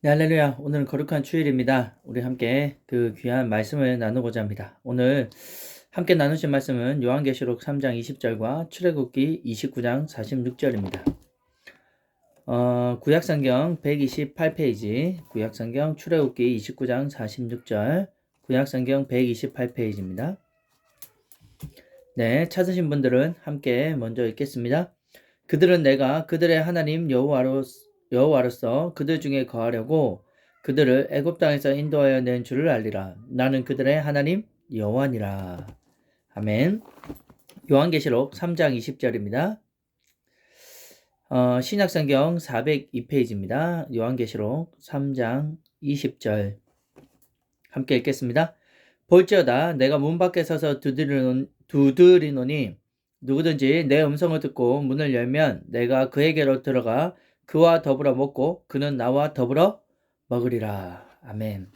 네, 할렐루야. 오늘은 거룩한 주일입니다. 우리 함께 그 귀한 말씀을 나누고자 합니다. 오늘 함께 나누실 말씀은 요한계시록 3장 20절과 출애굽기 29장 46절입니다. 구약성경 128페이지, 구약성경 출애굽기 29장 46절, 구약성경 128페이지입니다. 네, 찾으신 분들은 함께 먼저 읽겠습니다. 그들은 내가 그들의 하나님 여호와로서 그들 중에 거하려고 그들을 애굽 땅에서 인도하여 낸 줄을 알리라. 나는 그들의 하나님 여호와니라. 아멘. 요한계시록 3장 20절입니다. 신약성경 402페이지입니다. 요한계시록 3장 20절 함께 읽겠습니다. 볼지어다 내가 문 밖에 서서 두드리노니 누구든지 내 음성을 듣고 문을 열면 내가 그에게로 들어가 그와 더불어 먹고 그는 나와 더불어 먹으리라. 아멘.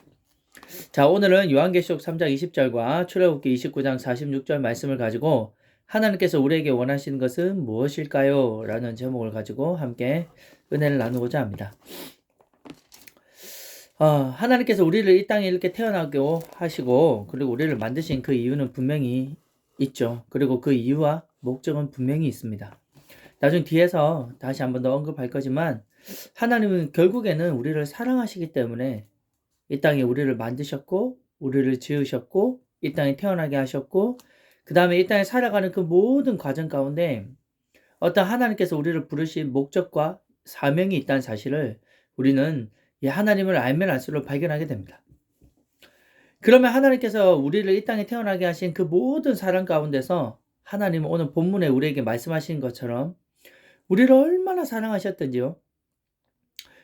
자, 오늘은 요한계시록 3장 20절과 출애굽기 29장 46절 말씀을 가지고 하나님께서 우리에게 원하시는 것은 무엇일까요? 라는 제목을 가지고 함께 은혜를 나누고자 합니다. 하나님께서 우리를 이 땅에 이렇게 태어나게 하시고 그리고 우리를 만드신 그 이유는 분명히 있죠. 그리고 그 이유와 목적은 분명히 있습니다. 나중 뒤에서 다시 한 번 더 언급할 거지만 하나님은 결국에는 우리를 사랑하시기 때문에 이 땅에 우리를 만드셨고 우리를 지으셨고 이 땅에 태어나게 하셨고 그 다음에 이 땅에 살아가는 그 모든 과정 가운데 어떤 하나님께서 우리를 부르신 목적과 사명이 있다는 사실을 우리는 이 하나님을 알면 알수록 발견하게 됩니다. 그러면 하나님께서 우리를 이 땅에 태어나게 하신 그 모든 사랑 가운데서 하나님은 오늘 본문에 우리에게 말씀하신 것처럼 우리를 얼마나 사랑하셨던지요.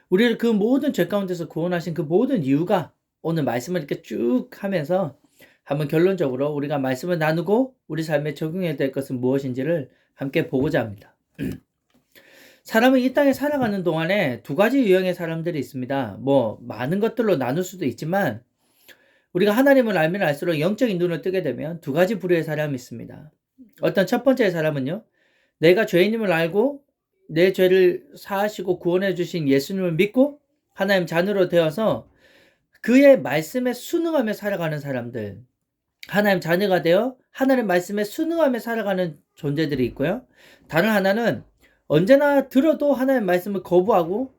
우리를 그 모든 죄 가운데서 구원하신 그 모든 이유가 오늘 말씀을 이렇게 쭉 하면서 한번 결론적으로 우리가 말씀을 나누고 우리 삶에 적용해야 될 것은 무엇인지를 함께 보고자 합니다. 사람은 이 땅에 살아가는 동안에 두 가지 유형의 사람들이 있습니다. 많은 것들로 나눌 수도 있지만 우리가 하나님을 알면 알수록 영적인 눈을 뜨게 되면 두 가지 부류의 사람이 있습니다. 어떤 첫 번째 사람은요. 내가 죄인임을 알고 내 죄를 사하시고 구원해 주신 예수님을 믿고 하나님 자녀로 되어서 그의 말씀에 순응하며 살아가는 사람들, 하나님 자녀가 되어 하나님 말씀에 순응하며 살아가는 존재들이 있고요. 다른 하나는 언제나 들어도 하나님 말씀을 거부하고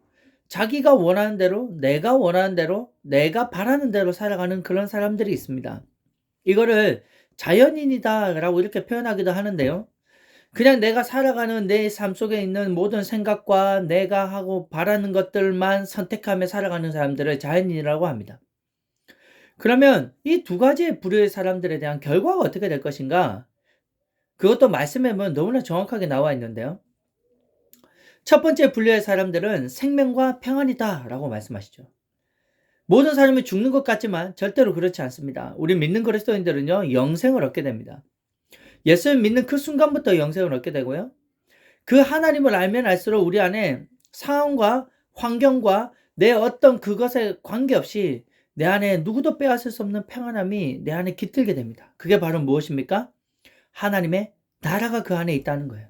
자기가 원하는 대로, 내가 원하는 대로, 내가 바라는 대로 살아가는 그런 사람들이 있습니다. 이거를 자연인이다라고 이렇게 표현하기도 하는데요. 그냥 내가 살아가는 내 삶 속에 있는 모든 생각과 내가 하고 바라는 것들만 선택하며 살아가는 사람들을 자연인이라고 합니다. 그러면 이 두 가지의 부류의 사람들에 대한 결과가 어떻게 될 것인가? 그것도 말씀에 보면 너무나 정확하게 나와 있는데요. 첫 번째 분류의 사람들은 생명과 평안이다 라고 말씀하시죠. 모든 사람이 죽는 것 같지만 절대로 그렇지 않습니다. 우리 믿는 그리스도인들은요, 영생을 얻게 됩니다. 예수를 믿는 그 순간부터 영생을 얻게 되고요. 그 하나님을 알면 알수록 우리 안에 상황과 환경과 내 어떤 그것에 관계없이 내 안에 누구도 빼앗을 수 없는 평안함이 내 안에 깃들게 됩니다. 그게 바로 무엇입니까? 하나님의 나라가 그 안에 있다는 거예요.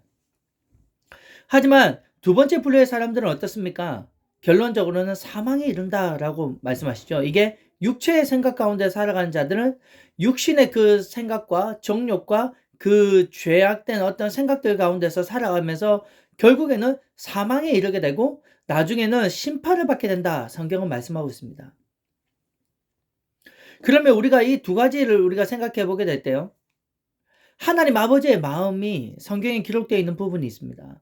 하지만 두 번째 분류의 사람들은 어떻습니까? 결론적으로는 사망에 이른다라고 말씀하시죠. 이게 육체의 생각 가운데 살아가는 자들은 육신의 그 생각과 정욕과 그 죄악된 어떤 생각들 가운데서 살아가면서 결국에는 사망에 이르게 되고 나중에는 심판을 받게 된다. 성경은 말씀하고 있습니다. 그러면 우리가 이 두 가지를 우리가 생각해 보게 될 때요. 하나님 아버지의 마음이 성경에 기록되어 있는 부분이 있습니다.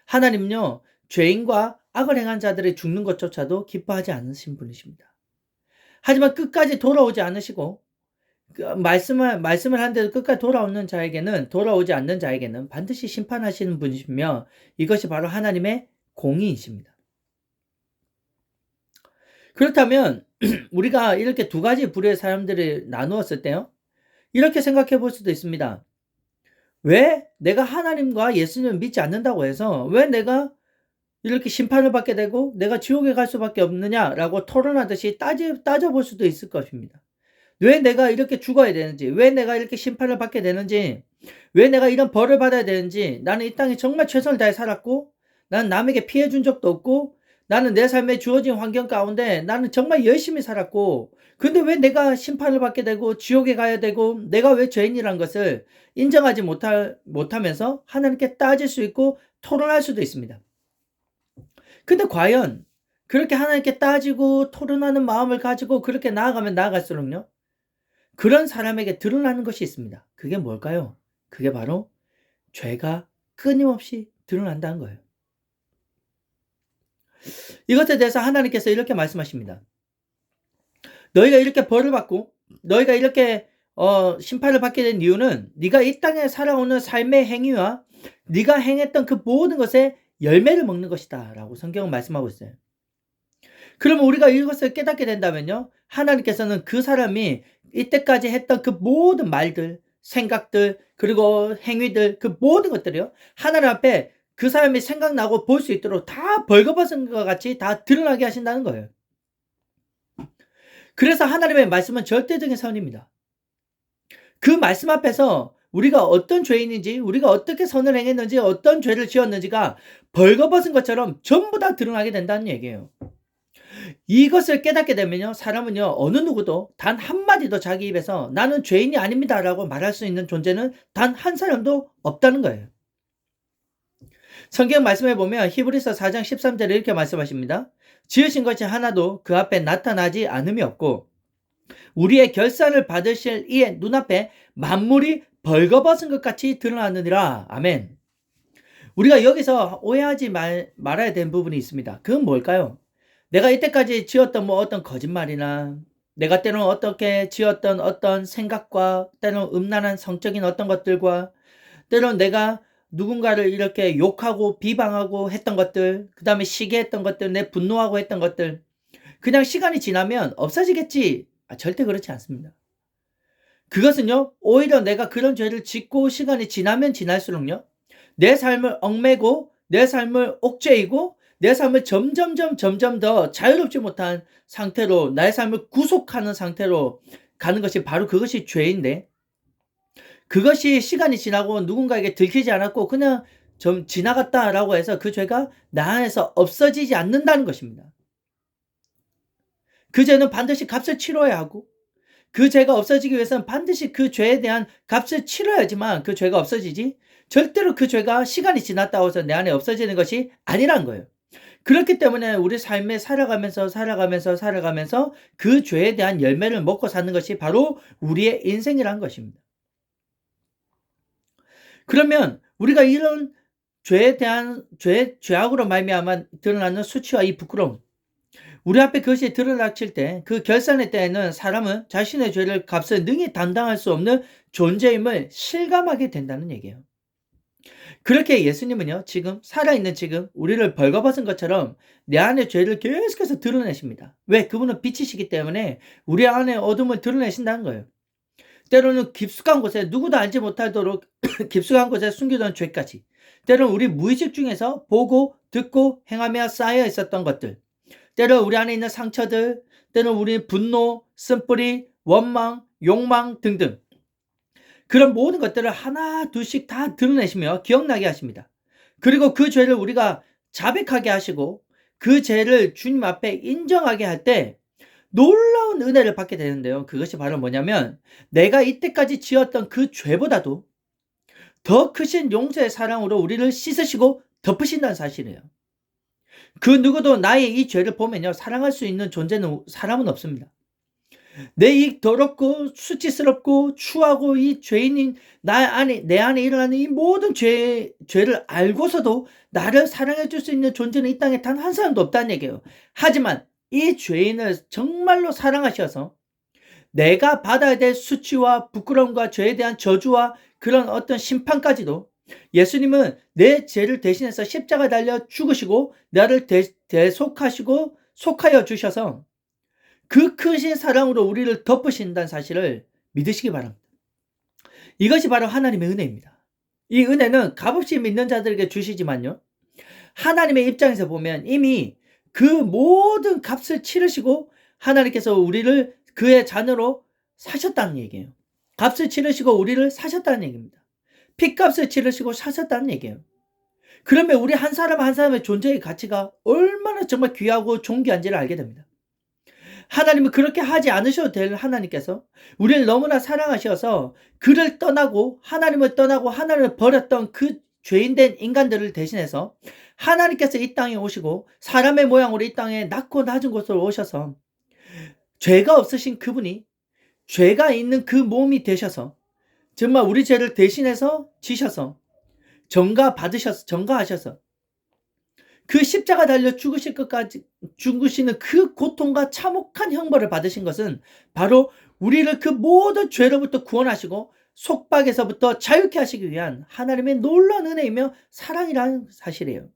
하나님은요, 죄인과 악을 행한 자들이 죽는 것조차도 기뻐하지 않으신 분이십니다. 하지만 끝까지 돌아오지 않으시고 말씀을 하는데도 끝까지 돌아오지 않는 자에게는 반드시 심판하시는 분이시며 이것이 바로 하나님의 공의이십니다. 그렇다면 우리가 이렇게 두 가지 부류의 사람들을 나누었을 때요. 이렇게 생각해 볼 수도 있습니다. 왜 내가 하나님과 예수님을 믿지 않는다고 해서 왜 내가 이렇게 심판을 받게 되고 내가 지옥에 갈 수밖에 없느냐라고 토론하듯이 따져볼 수도 있을 것입니다. 왜 내가 이렇게 죽어야 되는지, 왜 내가 이렇게 심판을 받게 되는지, 왜 내가 이런 벌을 받아야 되는지, 나는 이 땅에 정말 최선을 다해 살았고, 난 남에게 피해 준 적도 없고, 나는 내 삶에 주어진 환경 가운데 나는 정말 열심히 살았고, 근데 왜 내가 심판을 받게 되고 지옥에 가야 되고 내가 왜 죄인이란 것을 인정하지 못하면서 하나님께 따질 수 있고 토론할 수도 있습니다. 근데 과연 그렇게 하나님께 따지고 토론하는 마음을 가지고 그렇게 나아가면 나아갈수록요, 그런 사람에게 드러나는 것이 있습니다. 그게 뭘까요? 그게 바로 죄가 끊임없이 드러난다는 거예요. 이것에 대해서 하나님께서 이렇게 말씀하십니다. 너희가 이렇게 벌을 받고 너희가 이렇게 심판을 받게 된 이유는 네가 이 땅에 살아오는 삶의 행위와 네가 행했던 그 모든 것의 열매를 먹는 것이다 라고 성경은 말씀하고 있어요. 그러면 우리가 이것을 깨닫게 된다면요, 하나님께서는 그 사람이 이때까지 했던 그 모든 말들, 생각들, 그리고 행위들, 그 모든 것들이요, 하나님 앞에 그 사람이 생각나고 볼 수 있도록 다 벌거벗은 것 같이 다 드러나게 하신다는 거예요. 그래서 하나님의 말씀은 절대적인 선입니다. 그 말씀 앞에서 우리가 어떤 죄인인지, 우리가 어떻게 선을 행했는지, 어떤 죄를 지었는지가 벌거벗은 것처럼 전부 다 드러나게 된다는 얘기예요. 이것을 깨닫게 되면요, 사람은요, 어느 누구도 단 한마디도 자기 입에서 나는 죄인이 아닙니다 라고 말할 수 있는 존재는 단 한 사람도 없다는 거예요. 성경 말씀에 보면 히브리서 4장 13절에 이렇게 말씀하십니다. 지으신 것이 하나도 그 앞에 나타나지 않음이 없고 우리의 결산을 받으실 이의 눈앞에 만물이 벌거벗은 것 같이 드러나느니라. 아멘. 우리가 여기서 오해하지 말아야 되는 부분이 있습니다. 그건 뭘까요? 내가 이때까지 지었던 어떤 거짓말이나 내가 때로는 어떻게 지었던 어떤 생각과 때로는 음란한 성적인 어떤 것들과 때로는 내가 누군가를 이렇게 욕하고 비방하고 했던 것들, 그 다음에 시기했던 것들, 내 분노하고 했던 것들, 그냥 시간이 지나면 없어지겠지. 절대 그렇지 않습니다. 그것은요, 오히려 내가 그런 죄를 짓고 시간이 지나면 지날수록요, 내 삶을 얽매고 내 삶을 옥죄이고 내 삶을 점점 더 자유롭지 못한 상태로 나의 삶을 구속하는 상태로 가는 것이 바로 그것이 죄인데, 그것이 시간이 지나고 누군가에게 들키지 않았고 그냥 좀 지나갔다라고 해서 그 죄가 나 안에서 없어지지 않는다는 것입니다. 그 죄는 반드시 값을 치러야 하고 그 죄가 없어지기 위해서는 반드시 그 죄에 대한 값을 치러야지만 그 죄가 없어지지, 절대로 그 죄가 시간이 지났다고 해서 내 안에 없어지는 것이 아니란 거예요. 그렇기 때문에 우리 삶에 살아가면서 그 죄에 대한 열매를 먹고 사는 것이 바로 우리의 인생이란 것입니다. 그러면 우리가 이런 죄에 대한 죄악으로 말미암아 드러나는 수치와 이 부끄러움, 우리 앞에 그것이 드러닥칠 때 그 결산의 때에는 사람은 자신의 죄를 값을 능히 감당할 수 없는 존재임을 실감하게 된다는 얘기예요. 그렇게 예수님은요, 지금 살아있는 지금 우리를 벌거벗은 것처럼 내 안의 죄를 계속해서 드러내십니다. 왜? 그분은 빛이시기 때문에 우리 안의 어둠을 드러내신다는 거예요. 때로는 깊숙한 곳에 누구도 알지 못하도록 깊숙한 곳에 숨겨둔 죄까지, 때로는 우리 무의식 중에서 보고 듣고 행하며 쌓여 있었던 것들, 때로 우리 안에 있는 상처들, 때로 우리 분노, 쓴뿌리, 원망, 욕망 등등, 그런 모든 것들을 하나 둘씩 다 드러내시며 기억나게 하십니다. 그리고 그 죄를 우리가 자백하게 하시고 그 죄를 주님 앞에 인정하게 할 때 놀라운 은혜를 받게 되는데요, 그것이 바로 뭐냐면 내가 이때까지 지었던 그 죄보다도 더 크신 용서의 사랑으로 우리를 씻으시고 덮으신다는 사실이에요. 그 누구도 나의 이 죄를 보면요, 사랑할 수 있는 사람은 없습니다. 내 이 더럽고 수치스럽고 추하고 이 죄인인 내 안에 일어나는 이 모든 죄를 알고서도 나를 사랑해 줄 수 있는 존재는 이 땅에 단 한 사람도 없다는 얘기예요. 하지만 이 죄인을 정말로 사랑하셔서 내가 받아야 될 수치와 부끄러움과 죄에 대한 저주와 그런 어떤 심판까지도 예수님은 내 죄를 대신해서 십자가 달려 죽으시고 나를 대속하시고 속하여 주셔서 그 크신 사랑으로 우리를 덮으신다는 사실을 믿으시기 바랍니다. 이것이 바로 하나님의 은혜입니다. 이 은혜는 값없이 믿는 자들에게 주시지만요, 하나님의 입장에서 보면 이미 그 모든 값을 치르시고 하나님께서 우리를 그의 자녀로 사셨다는 얘기예요. 값을 치르시고 우리를 사셨다는 얘기입니다. 핏값을 치르시고 사셨다는 얘기예요. 그러면 우리 한 사람 한 사람의 존재의 가치가 얼마나 정말 귀하고 존귀한지를 알게 됩니다. 하나님은 그렇게 하지 않으셔도 될 하나님께서 우리를 너무나 사랑하셔서 그를 떠나고 하나님을 떠나고 하나님을 버렸던 그 죄인된 인간들을 대신해서 하나님께서 이 땅에 오시고 사람의 모양으로 이 땅에 낮고 낮은 곳으로 오셔서 죄가 없으신 그분이 죄가 있는 그 몸이 되셔서 정말 우리 죄를 대신해서 지셔서 전가하셔서 그 십자가 달려 죽으실 것까지 죽으시는 그 고통과 참혹한 형벌을 받으신 것은 바로 우리를 그 모든 죄로부터 구원하시고 속박에서부터 자유케 하시기 위한 하나님의 놀라운 은혜이며 사랑이라는 사실이에요.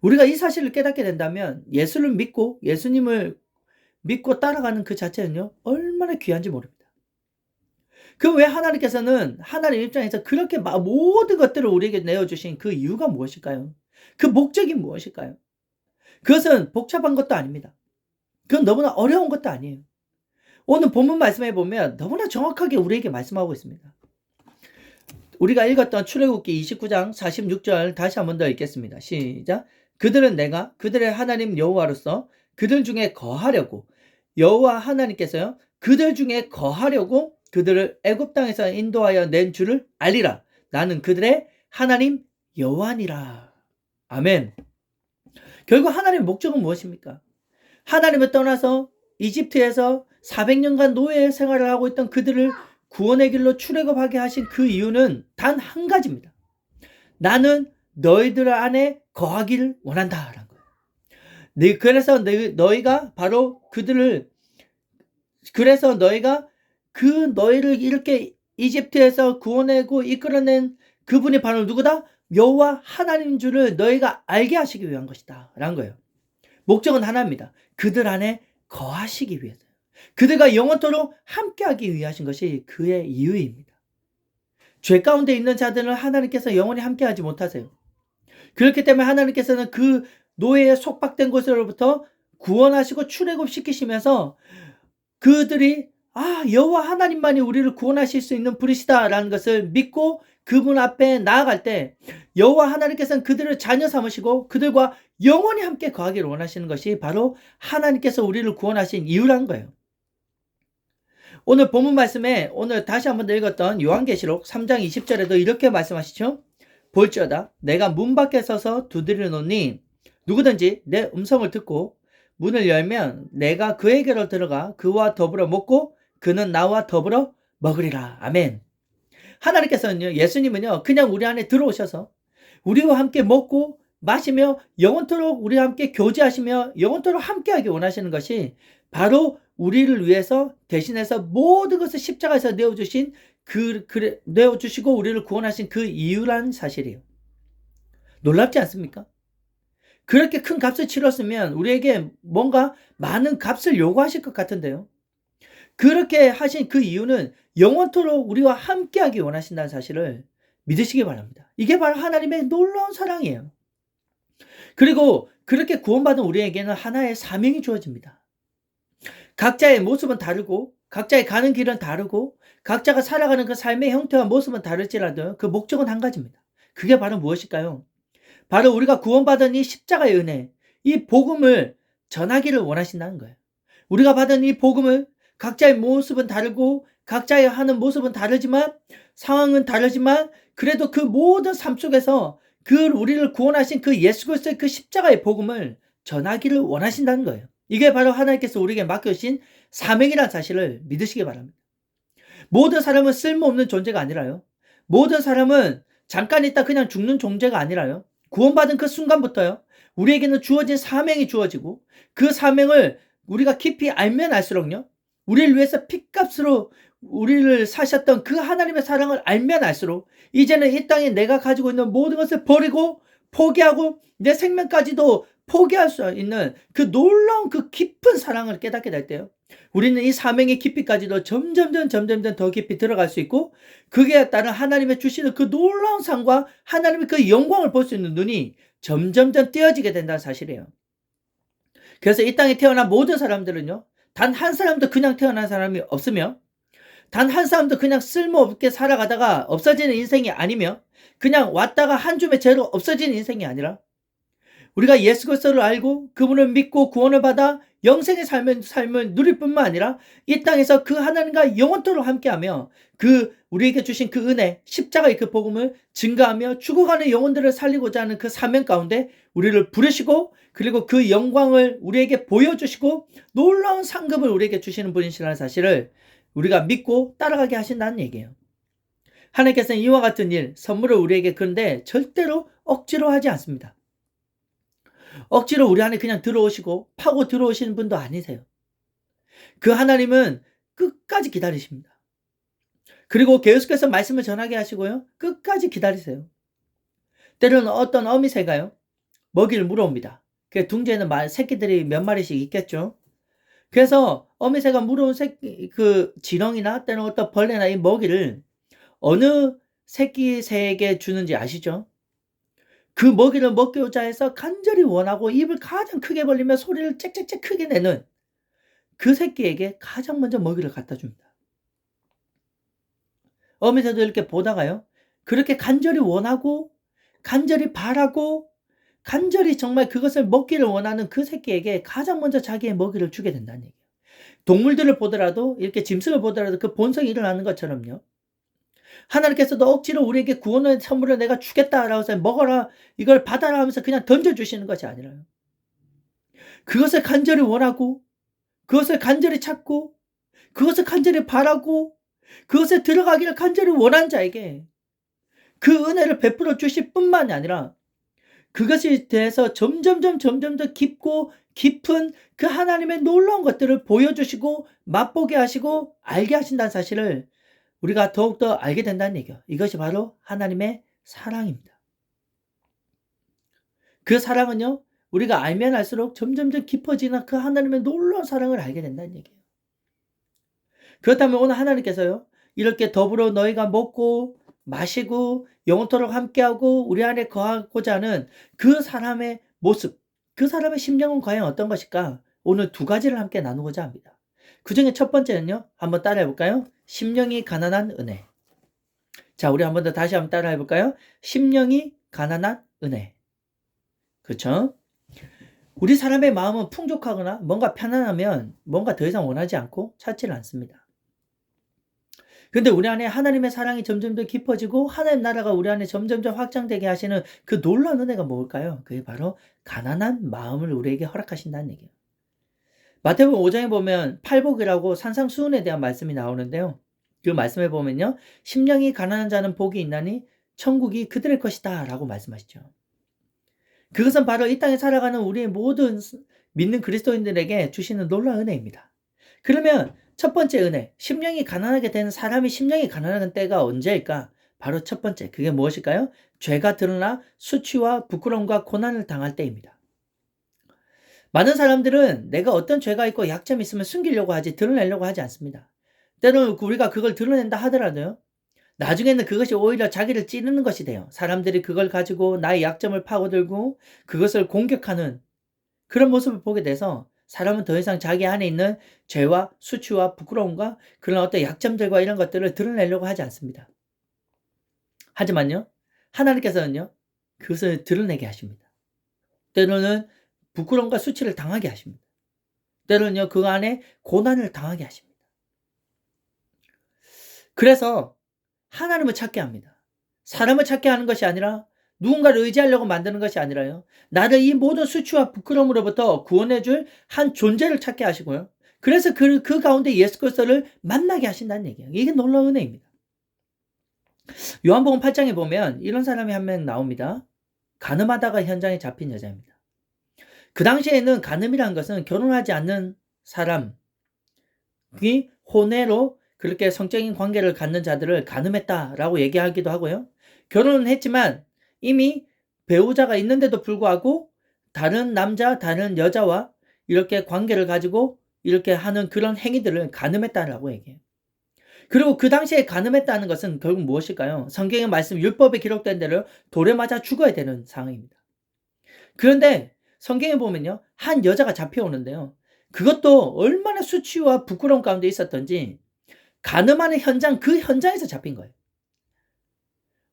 우리가 이 사실을 깨닫게 된다면 예수님을 믿고 따라가는 그 자체는요, 얼마나 귀한지 모릅니다. 그럼 왜 하나님께서는 하나님 입장에서 그렇게 모든 것들을 우리에게 내어주신 그 이유가 무엇일까요? 그 목적이 무엇일까요? 그것은 복잡한 것도 아닙니다. 그건 너무나 어려운 것도 아니에요. 오늘 본문 말씀해 보면 너무나 정확하게 우리에게 말씀하고 있습니다. 우리가 읽었던 출애굽기 29장 46절 다시 한 번 더 읽겠습니다. 시작. 그들은 내가 그들의 하나님 여호와로서 그들 중에 거하려고 여호와 하나님께서요 그들 중에 거하려고 그들을 애굽 땅에서 인도하여 낸 줄을 알리라. 나는 그들의 하나님 여호와니라. 아멘. 결국 하나님의 목적은 무엇입니까? 하나님을 떠나서 이집트에서 400년간 노예 생활을 하고 있던 그들을 구원의 길로 출애굽하게 하신 그 이유는 단 한 가지입니다. 나는 너희들 안에 거하기를 원한다라는 거예요. 그래서 너희가 바로 그래서 너희가 너희를 이렇게 이집트에서 구원하고 이끌어낸 그분이 바로 누구다? 여호와 하나님인 줄을 너희가 알게 하시기 위한 것이다 라는 거예요. 목적은 하나입니다. 그들 안에 거하시기 위해서, 그들과 영원토록 함께하기 위하신 것이 그의 이유입니다. 죄 가운데 있는 자들은 하나님께서 영원히 함께하지 못하세요. 그렇기 때문에 하나님께서는 그 노예에 속박된 곳으로부터 구원하시고 출애굽시키시면서 그들이 여호와 하나님만이 우리를 구원하실 수 있는 분이시다라는 것을 믿고 그분 앞에 나아갈 때 여호와 하나님께서는 그들을 자녀 삼으시고 그들과 영원히 함께 거하기를 원하시는 것이 바로 하나님께서 우리를 구원하신 이유라는 거예요. 오늘 본문 말씀에 오늘 다시 한번 읽었던 요한계시록 3장 20절에도 이렇게 말씀하시죠. 볼지어다 내가 문 밖에 서서 두드리노니 누구든지 내 음성을 듣고 문을 열면 내가 그에게로 들어가 그와 더불어 먹고 그는 나와 더불어 먹으리라. 아멘. 하나님께서는요, 예수님은요 그냥 우리 안에 들어오셔서 우리와 함께 먹고 마시며 영원토록 우리와 함께 교제하시며 영원토록 함께하기 원하시는 것이 바로 우리를 위해서 대신해서 모든 것을 십자가에서 내어주신 내어주시고 우리를 구원하신 그 이유라는 사실이에요. 놀랍지 않습니까? 그렇게 큰 값을 치렀으면 우리에게 뭔가 많은 값을 요구하실 것 같은데요. 그렇게 하신 그 이유는 영원토록 우리와 함께하기 원하신다는 사실을 믿으시기 바랍니다. 이게 바로 하나님의 놀라운 사랑이에요. 그리고 그렇게 구원받은 우리에게는 하나의 사명이 주어집니다. 각자의 모습은 다르고 각자의 가는 길은 다르고 각자가 살아가는 그 삶의 형태와 모습은 다를지라도 그 목적은 한 가지입니다. 그게 바로 무엇일까요? 바로 우리가 구원받은 이 십자가의 은혜, 이 복음을 전하기를 원하신다는 거예요. 우리가 받은 이 복음을 각자의 모습은 다르고 각자의 하는 모습은 다르지만 상황은 다르지만 그래도 그 모든 삶 속에서 우리를 구원하신 그 예수 그리스도의 그 십자가의 복음을 전하기를 원하신다는 거예요. 이게 바로 하나님께서 우리에게 맡겨주신 사명이라는 사실을 믿으시기 바랍니다. 모든 사람은 쓸모없는 존재가 아니라요. 모든 사람은 잠깐 있다 그냥 죽는 존재가 아니라요. 구원받은 그 순간부터요. 우리에게는 주어진 사명이 주어지고 그 사명을 우리가 깊이 알면 알수록요. 우리를 위해서 핏값으로 우리를 사셨던 그 하나님의 사랑을 알면 알수록 이제는 이 땅에 내가 가지고 있는 모든 것을 버리고 포기하고 내 생명까지도 포기할 수 있는 그 놀라운 그 깊은 사랑을 깨닫게 될 때요. 우리는 이 사명의 깊이까지도 점점 더 깊이 들어갈 수 있고 그게 따른 하나님의 주시는 그 놀라운 상과 하나님의 그 영광을 볼 수 있는 눈이 점점 띄어지게 된다는 사실이에요. 그래서 이 땅에 태어난 모든 사람들은요. 단 한 사람도 그냥 태어난 사람이 없으며 단 한 사람도 그냥 쓸모없게 살아가다가 없어지는 인생이 아니며 그냥 왔다가 한 줌의 죄로 없어지는 인생이 아니라 우리가 예수 그리스도를 알고 그분을 믿고 구원을 받아 영생의 삶을 누릴 뿐만 아니라 이 땅에서 그 하나님과 영원토록 함께하며 그 우리에게 주신 그 은혜, 십자가의 그 복음을 증거하며 죽어가는 영혼들을 살리고자 하는 그 사명 가운데 우리를 부르시고 그리고 그 영광을 우리에게 보여주시고 놀라운 상급을 우리에게 주시는 분이시라는 사실을 우리가 믿고 따라가게 하신다는 얘기예요. 하나님께서는 이와 같은 일, 선물을 우리에게 그런데 절대로 억지로 하지 않습니다. 억지로 우리 안에 그냥 들어오시고 파고 들어오시는 분도 아니세요. 그 하나님은 끝까지 기다리십니다. 그리고 계속해서 말씀을 전하게 하시고요. 끝까지 기다리세요. 때로는 어떤 어미새가요. 먹이를 물어옵니다. 그 둥지에는 새끼들이 몇 마리씩 있겠죠. 그래서 어미새가 물어온 그 지렁이나 때로는 어떤 벌레나 이 먹이를 어느 새끼 새에게 주는지 아시죠? 그 먹이를 먹고자 해서 간절히 원하고 입을 가장 크게 벌리며 소리를 짹짹짹 크게 내는 그 새끼에게 가장 먼저 먹이를 갖다 줍니다. 어미새도 이렇게 보다가요. 그렇게 간절히 원하고 간절히 바라고 간절히 정말 그것을 먹기를 원하는 그 새끼에게 가장 먼저 자기의 먹이를 주게 된다는 얘기예요. 동물들을 보더라도 이렇게 짐승을 보더라도 그 본성이 일어나는 것처럼요. 하나님께서도 억지로 우리에게 구원의 선물을 내가 주겠다라고 해서 먹어라 이걸 받아라 하면서 그냥 던져주시는 것이 아니라요. 그것을 간절히 원하고 그것을 간절히 찾고 그것을 간절히 바라고 그것에 들어가기를 간절히 원한 자에게 그 은혜를 베풀어 주실 뿐만이 아니라 그것에 대해서 점점 더 깊고 깊은 그 하나님의 놀라운 것들을 보여주시고 맛보게 하시고 알게 하신다는 사실을 우리가 더욱더 알게 된다는 얘기예요. 이것이 바로 하나님의 사랑입니다. 그 사랑은요. 우리가 알면 알수록 점점 더 깊어지는 그 하나님의 놀라운 사랑을 알게 된다는 얘기예요. 그렇다면 오늘 하나님께서요. 이렇게 더불어 너희가 먹고 마시고 영원토록 함께하고 우리 안에 거하고자 하는 그 사람의 모습, 그 사람의 심령은 과연 어떤 것일까? 오늘 두 가지를 함께 나누고자 합니다. 그 중에 첫 번째는요. 한번 따라해 볼까요? 심령이 가난한 은혜. 자, 우리 한번 더 다시 한번 따라해 볼까요? 심령이 가난한 은혜. 그렇죠? 우리 사람의 마음은 풍족하거나 뭔가 편안하면 뭔가 더 이상 원하지 않고 찾지를 않습니다. 근데 우리 안에 하나님의 사랑이 점점 더 깊어지고 하나님 나라가 우리 안에 점점 더 확장되게 하시는 그 놀라운 은혜가 뭘까요? 그게 바로 가난한 마음을 우리에게 허락하신다는 얘기예요. 마태복음 5장에 보면 팔복이라고 산상수훈에 대한 말씀이 나오는데요. 그 말씀에 보면요. 심령이 가난한 자는 복이 있나니 천국이 그들의 것이다 라고 말씀하시죠. 그것은 바로 이 땅에 살아가는 우리의 모든 믿는 그리스도인들에게 주시는 놀라운 은혜입니다. 그러면 첫 번째 은혜, 심령이 가난하게 되는 사람이 심령이 가난한 때가 언제일까? 바로 첫 번째, 그게 무엇일까요? 죄가 드러나 수치와 부끄러움과 고난을 당할 때입니다. 많은 사람들은 내가 어떤 죄가 있고 약점이 있으면 숨기려고 하지 드러내려고 하지 않습니다. 때로는 우리가 그걸 드러낸다 하더라도요. 나중에는 그것이 오히려 자기를 찌르는 것이 돼요. 사람들이 그걸 가지고 나의 약점을 파고들고 그것을 공격하는 그런 모습을 보게 돼서 사람은 더 이상 자기 안에 있는 죄와 수치와 부끄러움과 그런 어떤 약점들과 이런 것들을 드러내려고 하지 않습니다. 하지만요. 하나님께서는요. 그것을 드러내게 하십니다. 때로는 부끄러움과 수치를 당하게 하십니다. 때로는요. 그 안에 고난을 당하게 하십니다. 그래서 하나님을 찾게 합니다. 사람을 찾게 하는 것이 아니라 누군가를 의지하려고 만드는 것이 아니라요. 나를 이 모든 수치와 부끄러움으로부터 구원해줄 한 존재를 찾게 하시고요. 그래서 그 가운데 예수 그리스도를 만나게 하신다는 얘기예요. 이게 놀라운 은혜입니다. 요한복음 8장에 보면 이런 사람이 한 명 나옵니다. 간음하다가 현장에 잡힌 여자입니다. 그 당시에는 간음이라는 것은 결혼하지 않는 사람이 혼외로 그렇게 성적인 관계를 갖는 자들을 간음했다라고 얘기하기도 하고요. 결혼은 했지만 이미 배우자가 있는데도 불구하고 다른 남자, 다른 여자와 이렇게 관계를 가지고 이렇게 하는 그런 행위들을 간음했다라고 얘기해요. 그리고 그 당시에 간음했다는 것은 결국 무엇일까요? 성경의 말씀 율법에 기록된 대로 돌에 맞아 죽어야 되는 상황입니다. 그런데 성경에 보면요. 한 여자가 잡혀오는데요. 그것도 얼마나 수치와 부끄러움 가운데 있었던지 간음하는 현장, 그 현장에서 잡힌 거예요.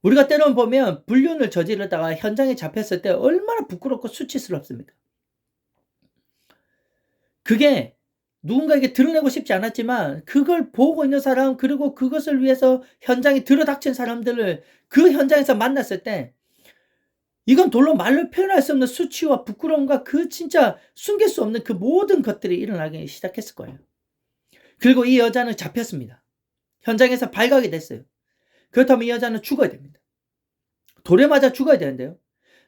우리가 때로는 보면 불륜을 저지르다가 현장에 잡혔을 때 얼마나 부끄럽고 수치스럽습니까? 그게 누군가에게 드러내고 싶지 않았지만 그걸 보고 있는 사람, 그리고 그것을 위해서 현장에 들어닥친 사람들을 그 현장에서 만났을 때 이건 돌로 말로 표현할 수 없는 수치와 부끄러움과 그 진짜 숨길 수 없는 그 모든 것들이 일어나기 시작했을 거예요. 그리고 이 여자는 잡혔습니다. 현장에서 발각이 됐어요. 그렇다면 이 여자는 죽어야 됩니다. 돌에 맞아 죽어야 되는데요.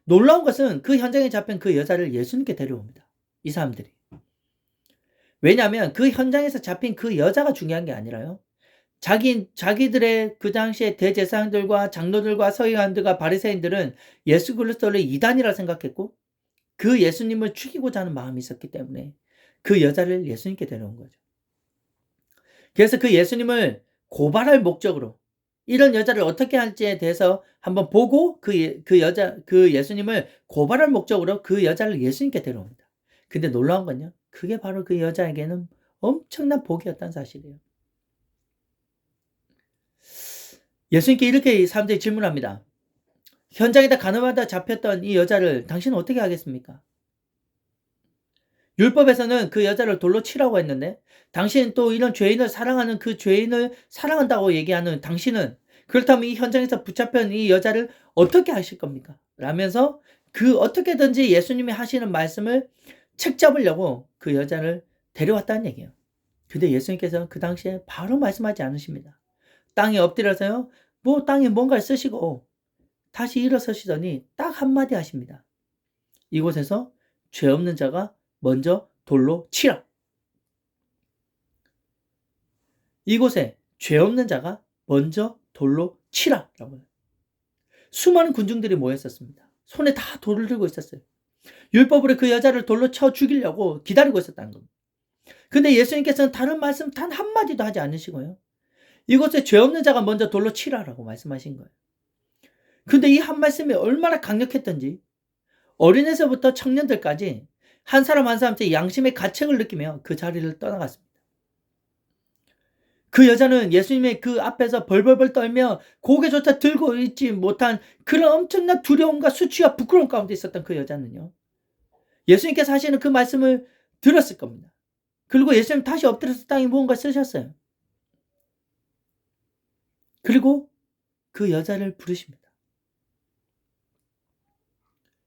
놀라운 것은 그 현장에 잡힌 그 여자를 예수님께 데려옵니다. 이 사람들이. 왜냐하면 그 현장에서 잡힌 그 여자가 중요한 게 아니라요. 자기들의 그 당시에 대제사장들과 장로들과 서기관들과 바리새인들은 예수 그리스도를 이단이라 생각했고 그 예수님을 죽이고자 하는 마음이 있었기 때문에 그 여자를 예수님께 데려온 거죠. 그래서 그 예수님을 고발할 목적으로 이런 여자를 어떻게 할지에 대해서 한번 보고 그 예수님을 고발할 목적으로 그 여자를 예수님께 데려옵니다. 근데 놀라운 건요. 그게 바로 그 여자에게는 엄청난 복이었다는 사실이에요. 예수님께 이렇게 사람들이 질문합니다. 현장에다 간음하다 잡혔던 이 여자를 당신은 어떻게 하겠습니까? 율법에서는 그 여자를 돌로 치라고 했는데 당신 또 이런 죄인을 사랑하는 그 죄인을 사랑한다고 얘기하는 당신은 그렇다면 이 현장에서 붙잡힌 이 여자를 어떻게 하실 겁니까? 라면서 그 어떻게든지 예수님이 하시는 말씀을 책 잡으려고 그 여자를 데려왔다는 얘기예요. 근데 예수님께서 그 당시에 바로 말씀하지 않으십니다. 땅에 엎드려서요. 땅에 뭔가를 쓰시고 다시 일어서시더니 딱 한마디 하십니다. 이곳에서 죄 없는 자가 먼저 돌로 치라. 이곳에 죄 없는 자가 먼저 돌로 치라. 라고요. 수많은 군중들이 모였었습니다. 손에 다 돌을 들고 있었어요. 율법으로 그 여자를 돌로 쳐 죽이려고 기다리고 있었다는 겁니다. 근데 예수님께서는 다른 말씀 단 한마디도 하지 않으시고요. 이곳에 죄 없는 자가 먼저 돌로 치라라고 말씀하신 거예요. 근데 이 한 말씀이 얼마나 강력했던지 어린애서부터 청년들까지 한 사람 한 사람씩 양심의 가책을 느끼며 그 자리를 떠나갔습니다. 그 여자는 예수님의 그 앞에서 벌벌벌 떨며 고개조차 들고 있지 못한 그런 엄청난 두려움과 수치와 부끄러움 가운데 있었던 그 여자는요. 예수님께서 하시는 그 말씀을 들었을 겁니다. 그리고 예수님 다시 엎드려서 땅에 무언가 쓰셨어요. 그리고 그 여자를 부르십니다.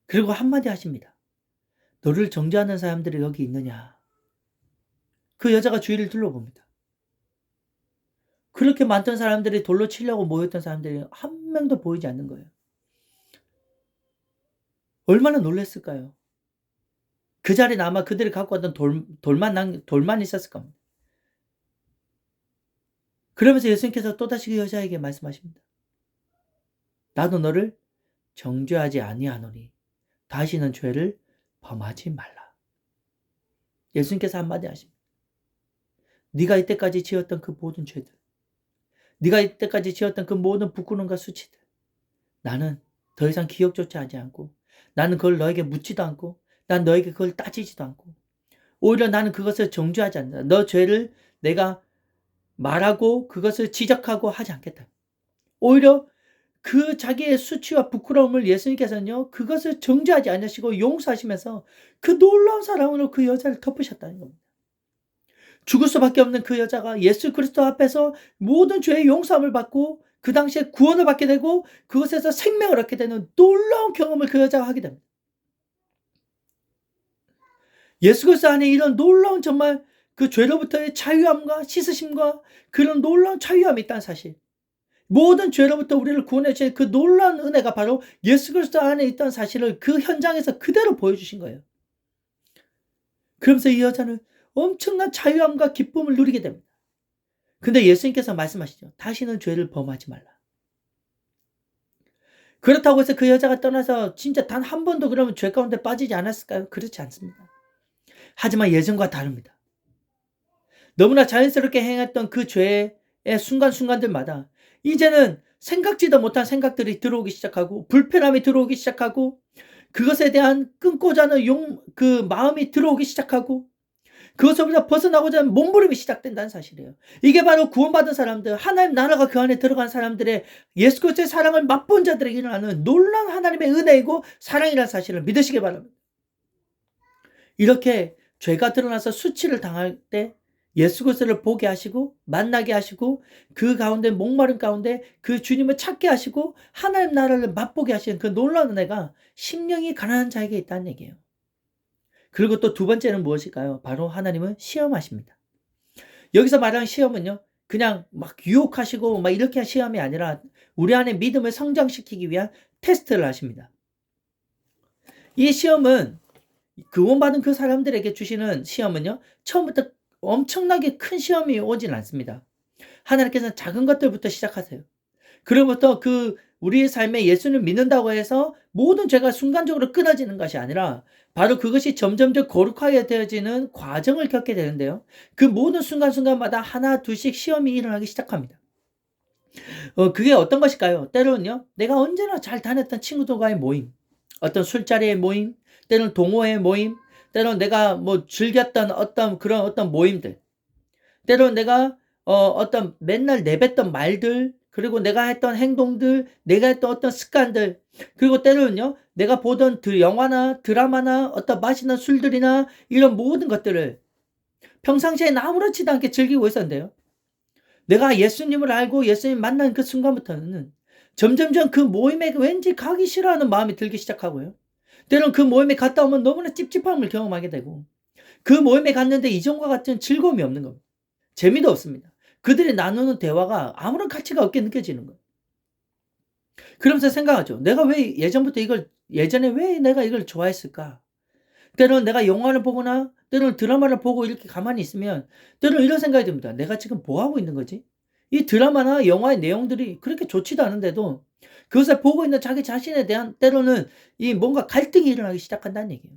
그리고 한마디 하십니다. 너를 정죄하는 사람들이 여기 있느냐. 그 여자가 주위를 둘러봅니다. 그렇게 많던 사람들이 돌로 치려고 모였던 사람들이 한 명도 보이지 않는 거예요. 얼마나 놀랐을까요? 그 자리는 아마 그들이 갖고 왔던 돌만 있었을 겁니다. 그러면서 예수님께서 또다시 그 여자에게 말씀하십니다. 나도 너를 정죄하지 아니하노니 다시는 죄를 범하지 말라. 예수님께서 한마디 하십니다. 네가 이때까지 지었던 그 모든 죄들, 네가 이때까지 지었던 그 모든 부끄러움과 수치들, 나는 더 이상 기억조차 하지 않고 나는 그걸 너에게 묻지도 않고 난 너에게 그걸 따지지도 않고 오히려 나는 그것을 정죄하지 않는다. 너 죄를 내가 말하고 그것을 지적하고 하지 않겠다. 오히려 그 자기의 수치와 부끄러움을 예수님께서는요. 그것을 정죄하지 않으시고 용서하시면서 그 놀라운 사랑으로 그 여자를 덮으셨다는 겁니다. 죽을 수밖에 없는 그 여자가 예수 그리스도 앞에서 모든 죄의 용서함을 받고 그 당시에 구원을 받게 되고 그것에서 생명을 얻게 되는 놀라운 경험을 그 여자가 하게 됩니다. 예수 그리스도 안에 이런 놀라운 정말 그 죄로부터의 자유함과 씻으심과 그런 놀라운 자유함이 있다는 사실. 모든 죄로부터 우리를 구원해 주신 그 놀라운 은혜가 바로 예수 그리스도 안에 있다는 사실을 그 현장에서 그대로 보여주신 거예요. 그러면서 이 여자는 엄청난 자유함과 기쁨을 누리게 됩니다. 근데 예수님께서 말씀하시죠. 다시는 죄를 범하지 말라. 그렇다고 해서 그 여자가 떠나서 진짜 단 한 번도 그러면 죄 가운데 빠지지 않았을까요? 그렇지 않습니다. 하지만 예전과 다릅니다. 너무나 자연스럽게 행했던 그 죄의 순간순간들마다 이제는 생각지도 못한 생각들이 들어오기 시작하고 불편함이 들어오기 시작하고 그것에 대한 끊고자 하는 그 마음이 들어오기 시작하고 그것으로부터 벗어나고자 하는 몸부림이 시작된다는 사실이에요. 이게 바로 구원받은 사람들, 하나님 나라가 그 안에 들어간 사람들의 예수 그리스도의 사랑을 맛본 자들에게 일어나는 놀라운 하나님의 은혜이고 사랑이라는 사실을 믿으시기 바랍니다. 이렇게 죄가 드러나서 수치를 당할 때 예수 그리스도를 보게 하시고 만나게 하시고 그 가운데 목마른 가운데 그 주님을 찾게 하시고 하나님 나라를 맛보게 하시는 그 놀라운 은혜가 심령이 가난한 자에게 있다는 얘기예요. 그리고 또 두 번째는 무엇일까요? 바로 하나님은 시험하십니다. 여기서 말하는 시험은요, 그냥 막 유혹하시고 막 이렇게 한 시험이 아니라 우리 안에 믿음을 성장시키기 위한 테스트를 하십니다. 이 시험은 구원받은 그 사람들에게 주시는 시험은요, 처음부터 엄청나게 큰 시험이 오진 않습니다. 하나님께서는 작은 것들부터 시작하세요. 그로부터 우리의 삶에 예수를 믿는다고 해서 모든 죄가 순간적으로 끊어지는 것이 아니라 바로 그것이 점점점 거룩하게 되어지는 과정을 겪게 되는데요. 그 모든 순간순간마다 하나 둘씩 시험이 일어나기 시작합니다. 그게 어떤 것일까요? 때로는요, 내가 언제나 잘 다녔던 친구들과의 모임, 어떤 술자리의 모임, 때로는 동호회 모임, 때로는 내가 뭐 즐겼던 어떤 모임들, 때로는 내가 어떤 맨날 내뱉던 말들, 그리고 내가 했던 행동들, 내가 했던 어떤 습관들, 그리고 때로는요, 내가 보던 영화나 드라마나 어떤 마시는 술들이나 이런 모든 것들을 평상시에는 아무렇지도 않게 즐기고 있었는데요. 내가 예수님을 알고 예수님 만난 그 순간부터는 점점점 그 모임에 왠지 가기 싫어하는 마음이 들기 시작하고요. 때로는 그 모임에 갔다 오면 너무나 찝찝함을 경험하게 되고, 그 모임에 갔는데 이전과 같은 즐거움이 없는 겁니다. 재미도 없습니다. 그들이 나누는 대화가 아무런 가치가 없게 느껴지는 거예요. 그러면서 생각하죠. 예전에 왜 내가 이걸 좋아했을까? 때로는 내가 영화를 보거나 때로는 드라마를 보고 이렇게 가만히 있으면 때로는 이런 생각이 듭니다. 내가 지금 뭐 하고 있는 거지? 이 드라마나 영화의 내용들이 그렇게 좋지도 않은데도 그것을 보고 있는 자기 자신에 대한 때로는 이 뭔가 갈등이 일어나기 시작한다는 얘기예요.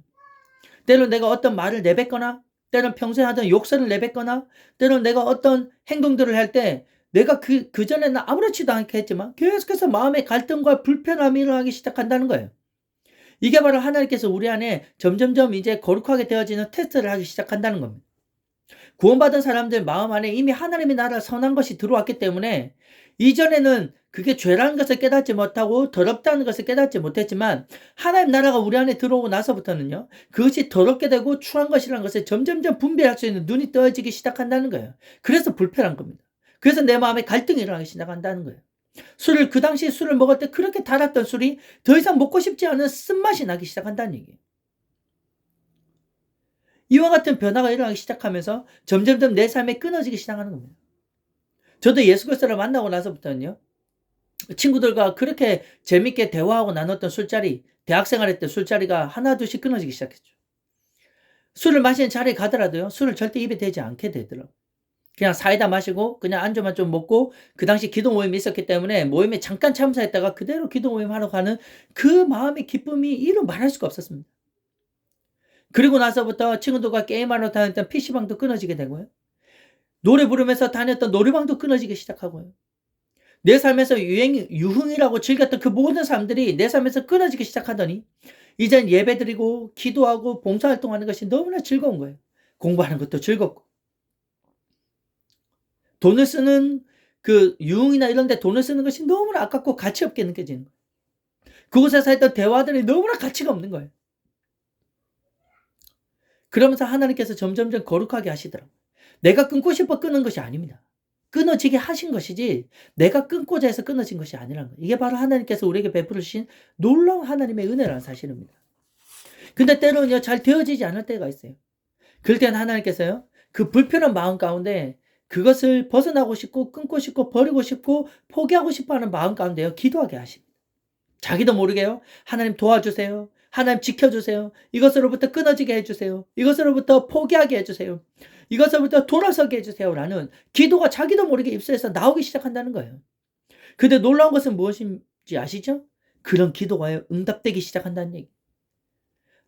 때로는 내가 어떤 말을 내뱉거나 때로는 평소에 하던 욕설을 내뱉거나 때로는 내가 어떤 행동들을 할 때 내가 그전에는 아무렇지도 않게 했지만 계속해서 마음의 갈등과 불편함이 일어나기 시작한다는 거예요. 이게 바로 하나님께서 우리 안에 점점점 이제 거룩하게 되어지는 테스트를 하기 시작한다는 겁니다. 구원받은 사람들 마음 안에 이미 하나님의 나라 선한 것이 들어왔기 때문에 이전에는 그게 죄라는 것을 깨닫지 못하고 더럽다는 것을 깨닫지 못했지만 하나님 나라가 우리 안에 들어오고 나서부터는요, 그것이 더럽게 되고 추한 것이라는 것을 점점점 분별할 수 있는 눈이 떠지기 시작한다는 거예요. 그래서 불편한 겁니다. 그래서 내 마음에 갈등이 일어나기 시작한다는 거예요. 그 당시 술을 먹을 때 그렇게 달았던 술이 더 이상 먹고 싶지 않은 쓴맛이 나기 시작한다는 얘기예요. 이와 같은 변화가 일어나기 시작하면서 점점점 내 삶에 끊어지기 시작하는 겁니다. 저도 예수 그리스도를 만나고 나서부터는요, 친구들과 그렇게 재밌게 대화하고 나눴던 술자리, 대학생활 할 때 술자리가 하나 둘씩 끊어지기 시작했죠. 술을 마시는 자리에 가더라도요, 술을 절대 입에 대지 않게 되더라고요. 그냥 사이다 마시고 그냥 안주만 좀 먹고, 그 당시 기도 모임이 있었기 때문에 모임에 잠깐 참석했다가 그대로 기도 모임 하러 가는 그 마음의 기쁨이 이루 말할 수가 없었습니다. 그리고 나서부터 친구들과 게임하러 다녔던 PC방도 끊어지게 되고요. 노래 부르면서 다녔던 노래방도 끊어지기 시작하고요. 내 삶에서 유흥이라고 즐겼던 그 모든 사람들이 내 삶에서 끊어지기 시작하더니 이젠 예배드리고 기도하고 봉사활동하는 것이 너무나 즐거운 거예요. 공부하는 것도 즐겁고. 돈을 쓰는 유흥이나 이런 데 돈을 쓰는 것이 너무나 아깝고 가치 없게 느껴지는 거예요. 그곳에서 했던 대화들이 너무나 가치가 없는 거예요. 그러면서 하나님께서 점점점 거룩하게 하시더라고요. 내가 끊고 싶어 끊은 것이 아닙니다. 끊어지게 하신 것이지 내가 끊고자 해서 끊어진 것이 아니라는 거예요. 이게 바로 하나님께서 우리에게 베풀으신 놀라운 하나님의 은혜라는 사실입니다. 근데 때로는요, 잘 되어지지 않을 때가 있어요. 그럴 때는 하나님께서요, 그 불편한 마음 가운데 그것을 벗어나고 싶고 끊고 싶고 버리고 싶고 포기하고 싶어하는 마음 가운데요, 기도하게 하십니다. 자기도 모르게요, 하나님 도와주세요. 하나님 지켜주세요. 이것으로부터 끊어지게 해주세요. 이것으로부터 포기하게 해주세요. 이것으로부터 돌아서게 해주세요. 라는 기도가 자기도 모르게 입술에서 나오기 시작한다는 거예요. 근데 놀라운 것은 무엇인지 아시죠? 그런 기도가 응답되기 시작한다는 얘기.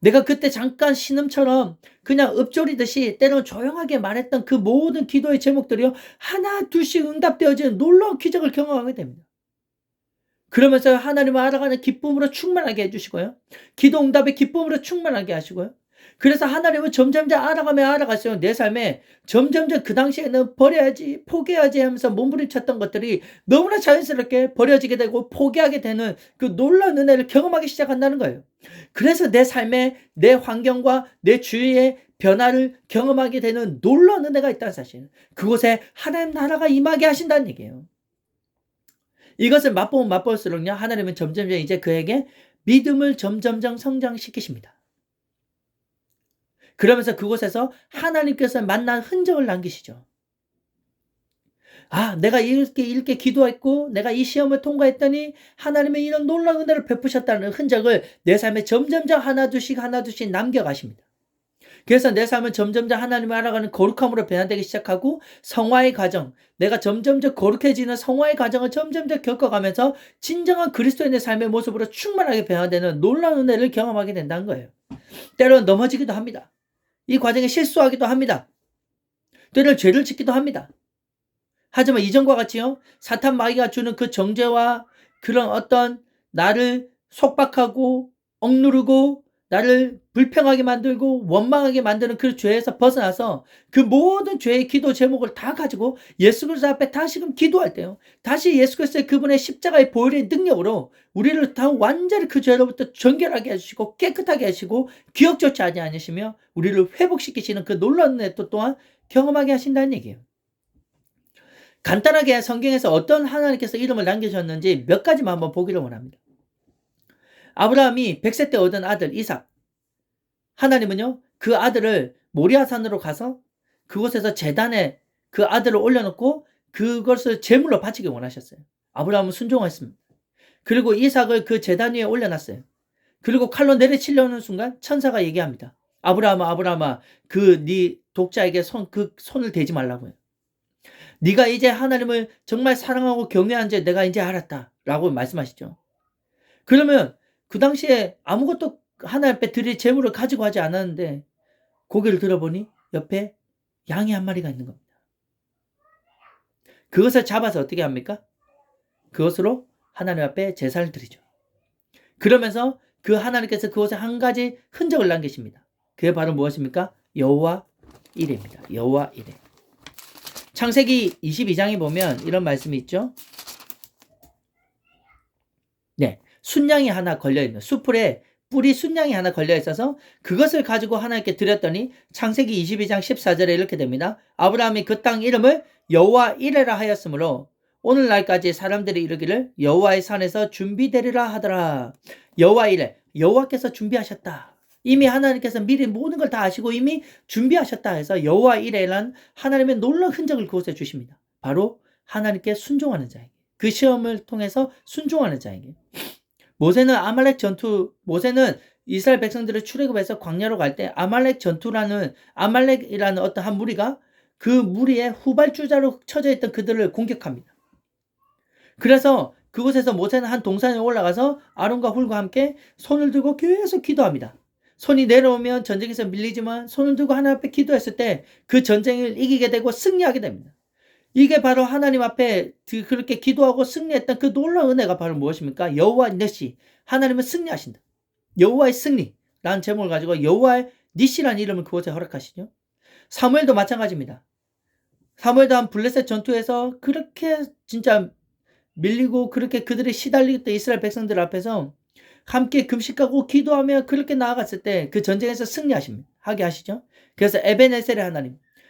내가 그때 잠깐 신음처럼 그냥 읊조리듯이 때로는 조용하게 말했던 그 모든 기도의 제목들이요, 하나 둘씩 응답되어지는 놀라운 기적을 경험하게 됩니다. 그러면서 하나님을 알아가는 기쁨으로 충만하게 해주시고요, 기도 응답의 기쁨으로 충만하게 하시고요, 그래서 하나님을 점점점 알아가면 알아갈수록 내 삶에 점점점 그 당시에는 버려야지, 포기해야지 하면서 몸부림쳤던 것들이 너무나 자연스럽게 버려지게 되고 포기하게 되는 그 놀라운 은혜를 경험하기 시작한다는 거예요. 그래서 내 삶에 내 환경과 내 주위의 변화를 경험하게 되는 놀라운 은혜가 있다는 사실. 그곳에 하나님 나라가 임하게 하신다는 얘기예요. 이것을 맛보면 맛볼수록요, 하나님은 점점점 이제 그에게 믿음을 점점점 성장시키십니다. 그러면서 그곳에서 하나님께서 만난 흔적을 남기시죠. 아, 내가 이렇게 기도했고 내가 이 시험을 통과했더니 하나님의 이런 놀라운 은혜를 베푸셨다는 흔적을 내 삶에 점점점 하나둘씩 남겨가십니다. 그래서 내 삶은 점점점 하나님을 알아가는 거룩함으로 변화되기 시작하고 성화의 과정, 내가 점점점 거룩해지는 성화의 과정을 점점점 겪어가면서 진정한 그리스도인의 삶의 모습으로 충만하게 변화되는 놀라운 은혜를 경험하게 된다는 거예요. 때로는 넘어지기도 합니다. 이 과정에 실수하기도 합니다. 때로는 죄를 짓기도 합니다. 하지만 이전과 같이요, 사탄 마귀가 주는 그 정죄와 그런 어떤 나를 속박하고 억누르고 나를 불평하게 만들고 원망하게 만드는 그 죄에서 벗어나서 그 모든 죄의 기도 제목을 다 가지고 예수 그리스도 앞에 다시금 기도할 때요, 다시 예수 그리스도의 그분의 십자가의 보혈의 능력으로 우리를 다 완전히 그 죄로부터 정결하게 해주시고 깨끗하게 하시고 기억조차 하지 않으시며 우리를 회복시키시는 그 놀라운 은혜 또한 경험하게 하신다는 얘기예요. 간단하게 성경에서 어떤 하나님께서 이름을 남겨주셨는지 몇 가지만 한번 보기를 원합니다. 아브라함이 100세 때 얻은 아들 이삭, 하나님은요 그 아들을 모리아산으로 가서 그곳에서 제단에 그 아들을 올려놓고 그것을 제물로 바치기 원하셨어요. 아브라함은 순종했습니다. 그리고 이삭을 그 제단 위에 올려놨어요. 그리고 칼로 내리치려는 순간 천사가 얘기합니다. 아브라함아 그 네 독자에게 손을 대지 말라고요. 네가 이제 하나님을 정말 사랑하고 경외한지 내가 이제 알았다 라고 말씀하시죠. 그러면 그 당시에 아무것도 하나님 앞에 드릴 재물을 가지고 하지 않았는데 고개를 들어보니 옆에 양이 한 마리가 있는 겁니다. 그것을 잡아서 어떻게 합니까? 그것으로 하나님 앞에 제사를 드리죠. 그러면서 그 하나님께서 그곳에 한 가지 흔적을 남기십니다. 그게 바로 무엇입니까? 여호와 이레입니다. 여호와 이레. 창세기 22장에 보면 이런 말씀이 있죠. 네, 순양이 하나 걸려있는, 수풀에 뿔이 순양이 하나 걸려있어서 그것을 가지고 하나님께 드렸더니 창세기 22장 14절에 이렇게 됩니다. 아브라함이 그 땅 이름을 여호와 이레라 하였으므로 오늘날까지 사람들이 이르기를 여호와의 산에서 준비되리라 하더라. 여호와 이레, 여호와께서 준비하셨다. 이미 하나님께서 미리 모든 걸 다 아시고 이미 준비하셨다 해서 여호와 이레라는 하나님의 놀라운 흔적을 그곳에 주십니다. 바로 하나님께 순종하는 자에게, 그 시험을 통해서 순종하는 자에게. 모세는 모세는 이스라엘 백성들을 출애굽해서 광야로 갈 때 아말렉이라는 어떤 한 무리가 그 무리의 후발주자로 쳐져 있던 그들을 공격합니다. 그래서 그곳에서 모세는 한 동산에 올라가서 아론과 훌과 함께 손을 들고 계속 기도합니다. 손이 내려오면 전쟁에서 밀리지만 손을 들고 하나님 앞에 기도했을 때 그 전쟁을 이기게 되고 승리하게 됩니다. 이게 바로 하나님 앞에 그렇게 기도하고 승리했던 그 놀라운 은혜가 바로 무엇입니까? 여호와 니시, 하나님은 승리하신다. 여호와의 승리라는 제목을 가지고 여호와의 니시라는 이름을 그곳에 허락하시죠. 사무엘도 마찬가지입니다. 사무엘도 한 블레셋 전투에서 그렇게 진짜 밀리고 그렇게 그들이 시달리던 이스라엘 백성들 앞에서 함께 금식하고 기도하며 그렇게 나아갔을 때 그 전쟁에서 승리하게 하시죠. 그래서 에베네셀의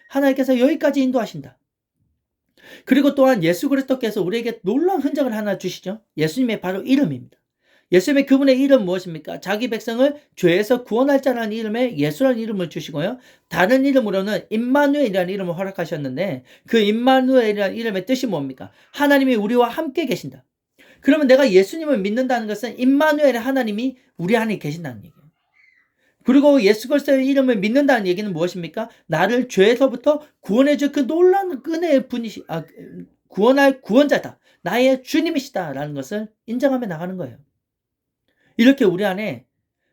하나님께서 여기까지 인도하신다. 그리고 또한 예수 그리스도께서 우리에게 놀라운 흔적을 하나 주시죠. 예수님의 바로 이름입니다. 예수님의 그분의 이름 무엇입니까? 자기 백성을 죄에서 구원할 자라는 이름에 예수라는 이름을 주시고요. 다른 이름으로는 임마누엘이라는 이름을 허락하셨는데 그 임마누엘이라는 이름의 뜻이 뭡니까? 하나님이 우리와 함께 계신다. 그러면 내가 예수님을 믿는다는 것은 임마누엘의 하나님이 우리 안에 계신다는 얘기예요. 그리고 예수 그리스도의 이름을 믿는다는 얘기는 무엇입니까? 나를 죄에서부터 구원해줄 그 놀라운 은혜의 분이시, 구원할 구원자다. 나의 주님이시다라는 것을 인정하며 나가는 거예요. 이렇게 우리 안에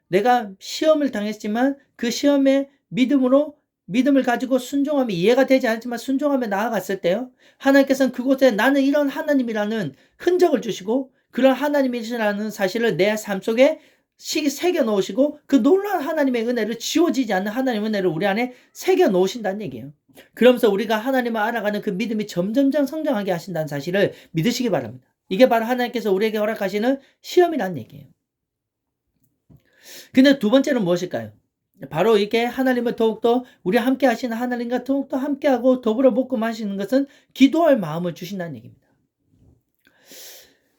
내가 시험을 당했지만 그 시험에 믿음을 가지고 순종하며 이해가 되지 않지만 순종하며 나아갔을 때요. 하나님께서는 그곳에 나는 이런 하나님이라는 흔적을 주시고 그런 하나님이시라는 사실을 내 삶 속에 새겨 놓으시고 그 놀라운 하나님의 은혜를 지워지지 않는 하나님의 은혜를 우리 안에 새겨 놓으신다는 얘기예요. 그러면서 우리가 하나님을 알아가는 그 믿음이 점점점 성장하게 하신다는 사실을 믿으시기 바랍니다. 이게 바로 하나님께서 우리에게 허락하시는 시험이라는 얘기예요. 근데 두 번째는 무엇일까요? 바로 이게 하나님을 더욱더 우리 함께 하시는 하나님과 더욱더 함께하고 더불어 먹고 마시는 것은 기도할 마음을 주신다는 얘기입니다.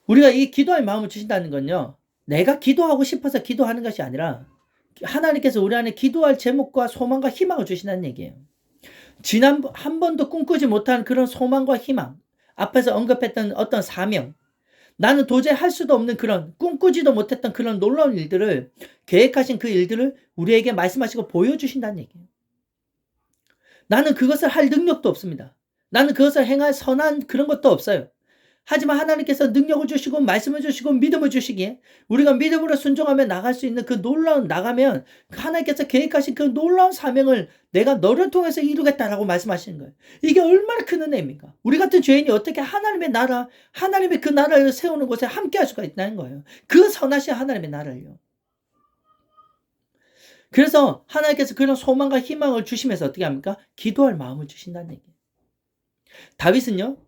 우리가 이 기도할 마음을 주신다는 건요, 내가 기도하고 싶어서 기도하는 것이 아니라 하나님께서 우리 안에 기도할 제목과 소망과 희망을 주신다는 얘기예요. 지난 한 번도 꿈꾸지 못한 그런 소망과 희망, 앞에서 언급했던 어떤 사명, 나는 도저히 할 수도 없는 그런 꿈꾸지도 못했던 그런 놀라운 일들을, 계획하신 그 일들을 우리에게 말씀하시고 보여주신다는 얘기예요. 나는 그것을 할 능력도 없습니다. 나는 그것을 행할 선한 그런 것도 없어요. 하지만 하나님께서 능력을 주시고 말씀을 주시고 믿음을 주시기에 우리가 믿음으로 순종하며 나갈 수 있는 그 놀라운, 나가면 하나님께서 계획하신 그 놀라운 사명을 내가 너를 통해서 이루겠다라고 말씀하시는 거예요. 이게 얼마나 큰 은혜입니까? 우리 같은 죄인이 어떻게 하나님의 나라, 하나님의 그 나라를 세우는 곳에 함께 할 수가 있다는 거예요. 그 선하신 하나님의 나라를요. 그래서 하나님께서 그런 소망과 희망을 주시면서 어떻게 합니까? 기도할 마음을 주신다는 얘기예요. 다윗은요,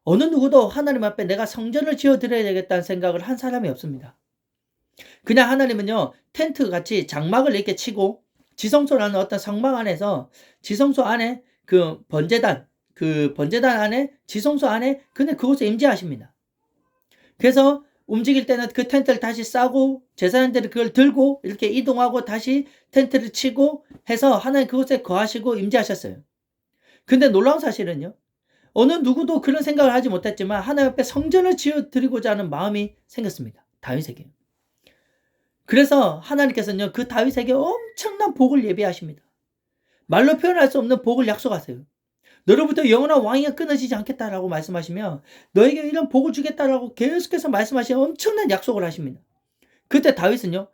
어느 누구도 하나님 앞에 내가 성전을 지어드려야 되겠다는 생각을 한 사람이 없습니다. 그냥 하나님은요, 텐트 같이 장막을 이렇게 치고 지성소라는 어떤 성막 안에서, 지성소 안에 그 번제단 안에, 지성소 안에 근데 그곳에 임재하십니다. 그래서 움직일 때는 그 텐트를 다시 싸고 제사장들이 그걸 들고 이렇게 이동하고 다시 텐트를 치고 해서 하나님 그곳에 거하시고 임재하셨어요. 근데 놀라운 사실은요, 어느 누구도 그런 생각을 하지 못했지만 하나님 앞에 성전을 지어드리고자 하는 마음이 생겼습니다. 다윗에게. 그래서 하나님께서는요, 그 다윗에게 엄청난 복을 예비하십니다. 말로 표현할 수 없는 복을 약속하세요. 너로부터 영원한 왕위가 끊어지지 않겠다라고 말씀하시며 너에게 이런 복을 주겠다라고 계속해서 말씀하시는 엄청난 약속을 하십니다. 그때 다윗은요,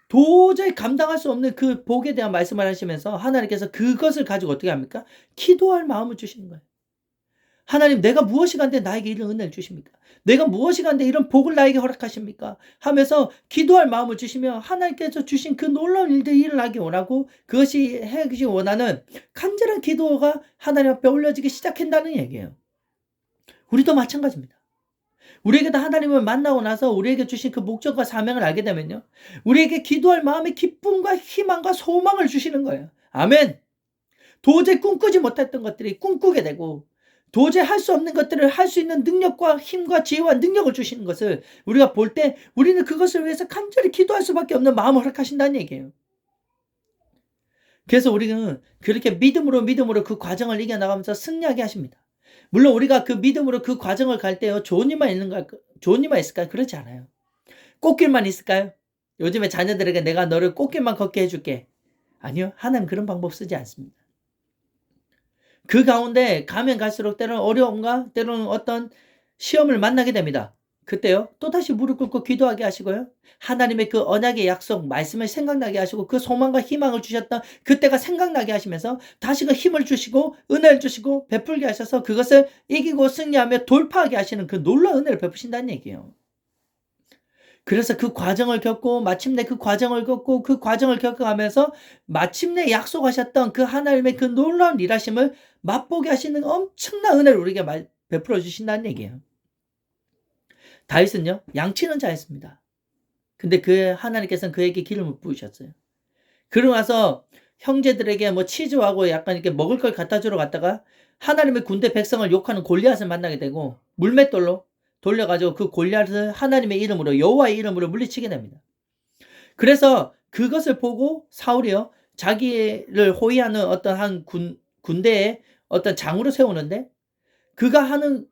도저히 감당할 수 없는 그 복에 대한 말씀을 하시면서 하나님께서 그것을 가지고 어떻게 합니까? 기도할 마음을 주시는 거예요. 하나님, 내가 무엇이 간데 나에게 이런 은혜를 주십니까? 내가 무엇이 간데 이런 복을 나에게 허락하십니까? 하면서 기도할 마음을 주시며 하나님께서 주신 그 놀라운 일들이 일어나기 원하고 그것이 하기 원하는 간절한 기도가 하나님 앞에 올려지기 시작한다는 얘기예요. 우리도 마찬가지입니다. 우리에게도 하나님을 만나고 나서 우리에게 주신 그 목적과 사명을 알게 되면요, 우리에게 기도할 마음의 기쁨과 희망과 소망을 주시는 거예요. 아멘. 도저히 꿈꾸지 못했던 것들이 꿈꾸게 되고 도저히 할 수 없는 것들을 할 수 있는 능력과 힘과 지혜와 능력을 주시는 것을 우리가 볼 때 우리는 그것을 위해서 간절히 기도할 수밖에 없는 마음을 허락하신다는 얘기예요. 그래서 우리는 그렇게 믿음으로 그 과정을 이겨나가면서 승리하게 하십니다. 물론 우리가 그 믿음으로 그 과정을 갈 때요, 좋은 일만 있을까요? 그렇지 않아요. 꽃길만 있을까요? 요즘에 자녀들에게 내가 너를 꽃길만 걷게 해줄게. 아니요, 하나님 그런 방법 쓰지 않습니다. 그 가운데 가면 갈수록 때로는 어려움과 때로는 어떤 시험을 만나게 됩니다. 그때요, 또다시 무릎 꿇고 기도하게 하시고요, 하나님의 그 언약의 약속, 말씀을 생각나게 하시고 그 소망과 희망을 주셨던 그때가 생각나게 하시면서 다시 그 힘을 주시고 은혜를 주시고 베풀게 하셔서 그것을 이기고 승리하며 돌파하게 하시는 그 놀라운 은혜를 베푸신다는 얘기예요. 그래서 그 과정을 겪고 마침내 그 과정을 겪어가면서 마침내 약속하셨던 그 하나님의 그 놀라운 일하심을 맛보게 하시는 엄청난 은혜를 우리에게 베풀어 주신다는 얘기예요. 다윗은요, 양치는 자였습니다. 근데 하나님께서는 그에게 기름을 부으셨어요. 그러고 나서 형제들에게 뭐 치즈하고 약간 이렇게 먹을 걸 갖다 주러 갔다가 하나님의 군대 백성을 욕하는 골리앗을 만나게 되고 물맷돌로 돌려가지고 그 골리앗을 하나님의 이름으로, 여호와의 이름으로 물리치게 됩니다. 그래서 그것을 보고 사울이요, 자기를 호위하는 어떤 한 군대에 어떤 장으로 세우는데 그가 하는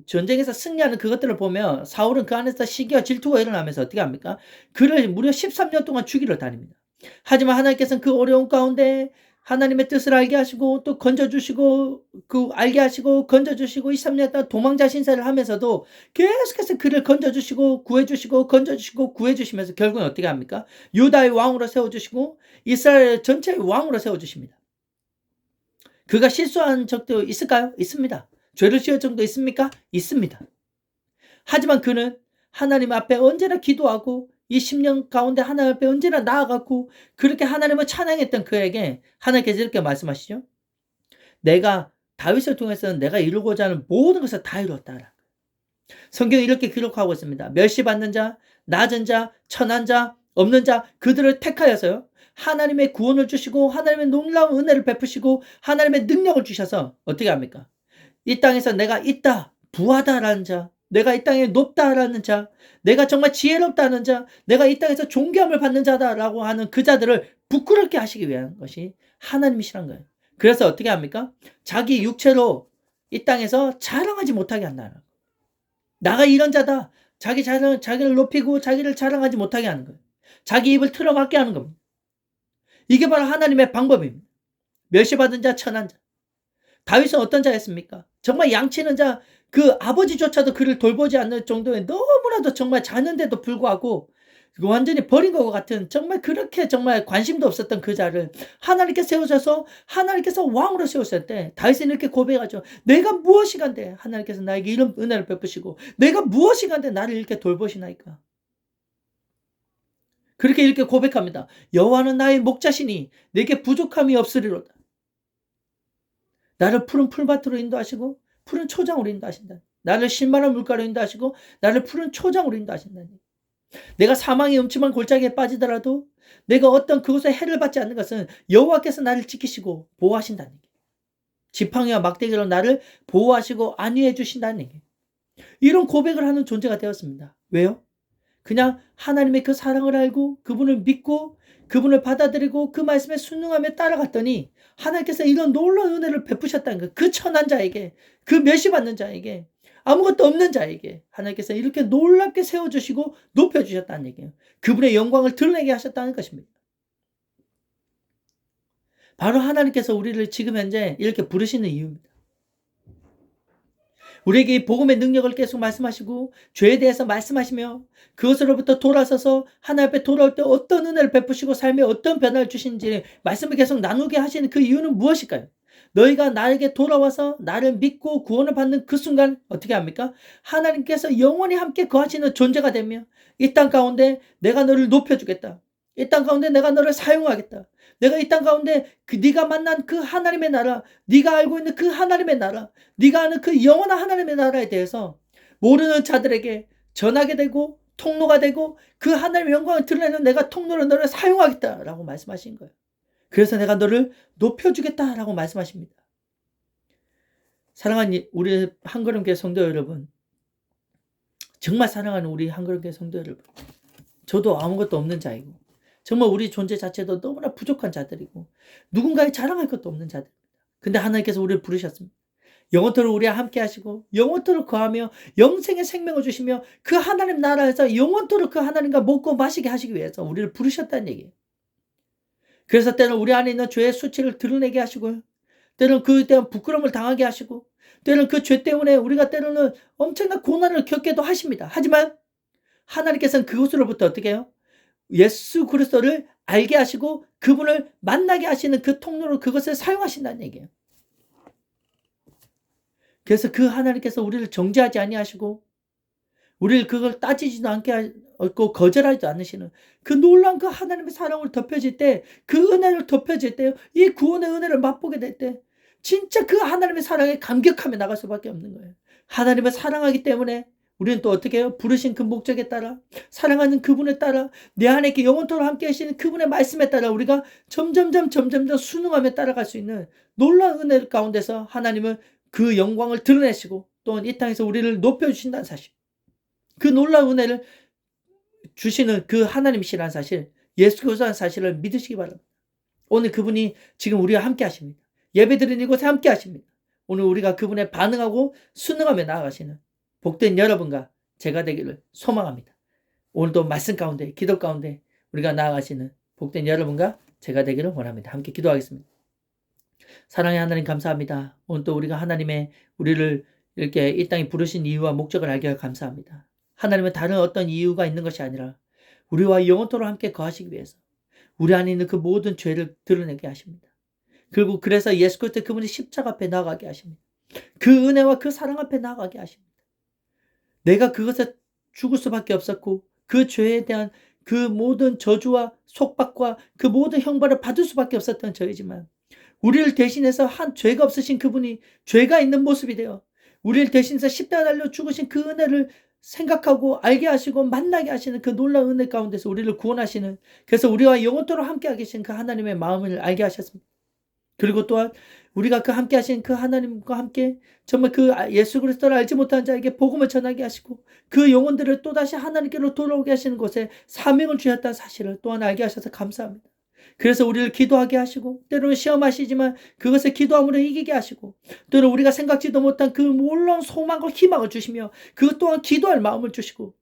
전쟁에서 승리하는 그것들을 보면 사울은 그 안에서 시기와 질투가 일어나면서 어떻게 합니까? 그를 무려 13년 동안 죽이러 다닙니다. 하지만 하나님께서는 그 어려운 가운데 하나님의 뜻을 알게 하시고 또 건져주시고 알게 하시고 건져주시고 23년 동안 도망자 신세를 하면서도 계속해서 그를 건져주시고 구해주시고 건져주시고 구해주시면서 결국은 어떻게 합니까? 유다의 왕으로 세워주시고 이스라엘 전체의 왕으로 세워주십니다. 그가 실수한 적도 있을까요? 있습니다. 죄를 지을 정도 있습니까? 있습니다. 하지만 그는 하나님 앞에 언제나 기도하고 이 10년 가운데 하나님 앞에 언제나 나아갔고 그렇게 하나님을 찬양했던 그에게 하나님께서 이렇게 말씀하시죠. 내가 다윗을 통해서는 내가 이루고자 하는 모든 것을 다 이루었다. 성경이 이렇게 기록하고 있습니다. 멸시받는 자, 낮은 자, 천한 자, 없는 자 그들을 택하여서요. 하나님의 구원을 주시고 하나님의 놀라운 은혜를 베푸시고 하나님의 능력을 주셔서 어떻게 합니까? 이 땅에서 내가 있다, 부하다라는 자, 내가 이 땅에 높다라는 자, 내가 정말 지혜롭다는 자, 내가 이 땅에서 존귀함을 받는 자다라고 하는 그 자들을 부끄럽게 하시기 위한 것이 하나님이시란 거예요. 그래서 어떻게 합니까? 자기 육체로 이 땅에서 자랑하지 못하게 한다는 거예요. 나가 이런 자다. 자기를 높이고 자기를 자랑하지 못하게 하는 거예요. 자기 입을 틀어막게 하는 겁니다. 이게 바로 하나님의 방법입니다. 멸시받은 자, 천한 자. 다윗은 어떤 자였습니까? 정말 양치는 자, 그 아버지조차도 그를 돌보지 않을 정도의 너무나도 정말 자는데도 불구하고 완전히 버린 것 같은 정말 그렇게 정말 관심도 없었던 그 자를 하나님께 세우셔서 하나님께서 왕으로 세우실 때 다윗은 이렇게 고백하죠. 내가 무엇이간데 하나님께서 나에게 이런 은혜를 베푸시고 내가 무엇이간데 나를 이렇게 돌보시나이까. 그렇게 이렇게 고백합니다. 여호와는 나의 목자시니 내게 부족함이 없으리로다. 나를 푸른 풀밭으로 인도하시고 푸른 초장으로 인도하신다. 나를 신만한 물가로 인도하시고 나를 푸른 초장으로 인도하신다니. 내가 사망의 음침한 골짜기에 빠지더라도 내가 어떤 그곳에 해를 받지 않는 것은 여호와께서 나를 지키시고 보호하신다는 얘기. 지팡이와 막대기로 나를 보호하시고 안위해 주신다는 얘기. 이런 고백을 하는 존재가 되었습니다. 왜요? 그냥 하나님의 그 사랑을 알고 그분을 믿고 그분을 받아들이고 그 말씀에 순응하며 따라갔더니 하나님께서 이런 놀라운 은혜를 베푸셨다는 거예요. 그 천한 자에게, 그 멸시받는 자에게, 아무것도 없는 자에게 하나님께서 이렇게 놀랍게 세워주시고 높여주셨다는 얘기예요. 그분의 영광을 드러내게 하셨다는 것입니다. 바로 하나님께서 우리를 지금 현재 이렇게 부르시는 이유입니다. 우리에게 이 복음의 능력을 계속 말씀하시고 죄에 대해서 말씀하시며 그것으로부터 돌아서서 하나님 앞에 돌아올 때 어떤 은혜를 베푸시고 삶에 어떤 변화를 주시는지 말씀을 계속 나누게 하시는 그 이유는 무엇일까요? 너희가 나에게 돌아와서 나를 믿고 구원을 받는 그 순간 어떻게 합니까? 하나님께서 영원히 함께 거하시는 존재가 되며 이 땅 가운데 내가 너를 높여주겠다. 이 땅 가운데 내가 너를 사용하겠다. 내가 이 땅 가운데 네가 만난 그 하나님의 나라, 네가 알고 있는 그 하나님의 나라, 네가 아는 그 영원한 하나님의 나라에 대해서 모르는 자들에게 전하게 되고 통로가 되고 그 하나님의 영광을 드러내는 내가 통로로 너를 사용하겠다라고 말씀하신 거예요. 그래서 내가 너를 높여주겠다라고 말씀하십니다. 사랑하는 우리 한걸음교회 성도 여러분, 정말 사랑하는 우리 한걸음교회 성도 여러분, 저도 아무것도 없는 자이고 정말 우리 존재 자체도 너무나 부족한 자들이고 누군가에 자랑할 것도 없는 자들입니다. 근데 하나님께서 우리를 부르셨습니다. 영원토록 우리와 함께 하시고 영원토록 거하며 영생의 생명을 주시며 그 하나님 나라에서 영원토록 그 하나님과 먹고 마시게 하시기 위해서 우리를 부르셨다는 얘기예요. 그래서 때는 우리 안에 있는 죄의 수치를 드러내게 하시고요. 때는 그에 대한 부끄러움을 당하게 하시고 때는 그 죄 때문에 우리가 때로는 엄청난 고난을 겪게도 하십니다. 하지만 하나님께서는 그것으로부터 어떻게 해요? 예수 그리스도를 알게 하시고 그분을 만나게 하시는 그 통로로 그것을 사용하신다는 얘기예요. 그래서 그 하나님께서 우리를 정죄하지 아니하시고 우리를 그걸 따지지도 않게 하고 거절하지도 않으시는 그 놀라운 그 하나님의 사랑을 덮여질 때, 그 은혜를 덮여질 때, 이 구원의 은혜를 맛보게 될 때 진짜 그 하나님의 사랑에 감격하며 나갈 수밖에 없는 거예요. 하나님을 사랑하기 때문에 우리는 또 어떻게 해요? 부르신 그 목적에 따라, 사랑하는 그분에 따라, 내 안에 이렇게 영원토록 함께 하시는 그분의 말씀에 따라 우리가 점점점 순응하며 따라갈 수 있는 놀라운 은혜 가운데서 하나님은 그 영광을 드러내시고 또한 이 땅에서 우리를 높여주신다는 사실, 그 놀라운 은혜를 주시는 그 하나님이시라는 사실, 예수 그리스도라는 사실을 믿으시기 바랍니다. 오늘 그분이 지금 우리와 함께 하십니다. 예배드리는 이곳에 함께 하십니다. 오늘 우리가 그분에 반응하고 순응하며 나아가시는 복된 여러분과 제가 되기를 소망합니다. 오늘도 말씀 가운데, 기도 가운데 우리가 나아가시는 복된 여러분과 제가 되기를 원합니다. 함께 기도하겠습니다. 사랑의 하나님 감사합니다. 오늘 또 우리가 하나님의 우리를 이렇게 이 땅에 부르신 이유와 목적을 알게 감사합니다. 하나님은 다른 어떤 이유가 있는 것이 아니라 우리와 영원토록 함께 거하시기 위해서 우리 안에 있는 그 모든 죄를 드러내게 하십니다. 그리고 그래서 예수 그리스도 그분이 십자가 앞에 나가게 하십니다. 그 은혜와 그 사랑 앞에 나가게 하십니다. 내가 그것에 죽을 수밖에 없었고 그 죄에 대한 그 모든 저주와 속박과 그 모든 형벌을 받을 수밖에 없었던 저희지만 우리를 대신해서 한 죄가 없으신 그분이 죄가 있는 모습이 되어 우리를 대신해서 십자가 달려 죽으신 그 은혜를 생각하고 알게 하시고 만나게 하시는 그 놀라운 은혜 가운데서 우리를 구원하시는, 그래서 우리와 영원토록 함께 계신 그 하나님의 마음을 알게 하셨습니다. 그리고 또한 우리가 그 함께 하신 그 하나님과 함께 정말 그 예수 그리스도를 알지 못하는 자에게 복음을 전하게 하시고 그 영혼들을 또다시 하나님께로 돌아오게 하시는 것에 사명을 주셨다는 사실을 또한 알게 하셔서 감사합니다. 그래서 우리를 기도하게 하시고 때로는 시험하시지만 그것을 기도함으로 이기게 하시고 때로는 우리가 생각지도 못한 그 놀라운 소망과 희망을 주시며 그것 또한 기도할 마음을 주시고,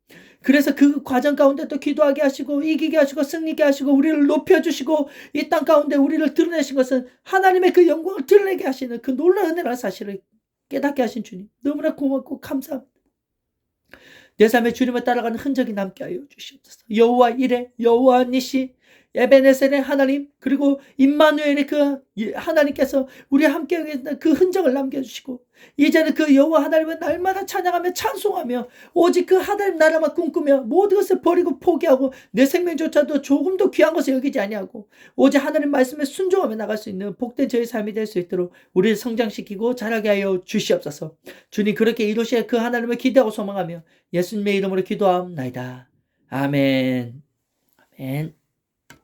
그래서 그 과정 가운데 또 기도하게 하시고 이기게 하시고 승리게 하시고 우리를 높여주시고 이 땅 가운데 우리를 드러내신 것은 하나님의 그 영광을 드러내게 하시는 그 놀라운 은혜라는 사실을 깨닫게 하신 주님, 너무나 고맙고 감사합니다. 내 삶에 주님을 따라가는 흔적이 남게 하여 주시옵소서. 여호와 이레, 여호와 니시, 에베네셀의 하나님, 그리고 임마누엘의 그 하나님께서 우리 함께 계신 그 흔적을 남겨주시고 이제는 그 여호와 하나님을 날마다 찬양하며 찬송하며 오직 그 하나님 나라만 꿈꾸며 모든 것을 버리고 포기하고 내 생명조차도 조금도 귀한 것을 여기지 아니하고 오직 하나님 말씀에 순종하며 나갈 수 있는 복된 저의 삶이 될 수 있도록 우리를 성장시키고 자라게 하여 주시옵소서. 주님 그렇게 이루실 그 하나님을 기대하고 소망하며 예수님의 이름으로 기도하옵나이다. 아멘. 아멘.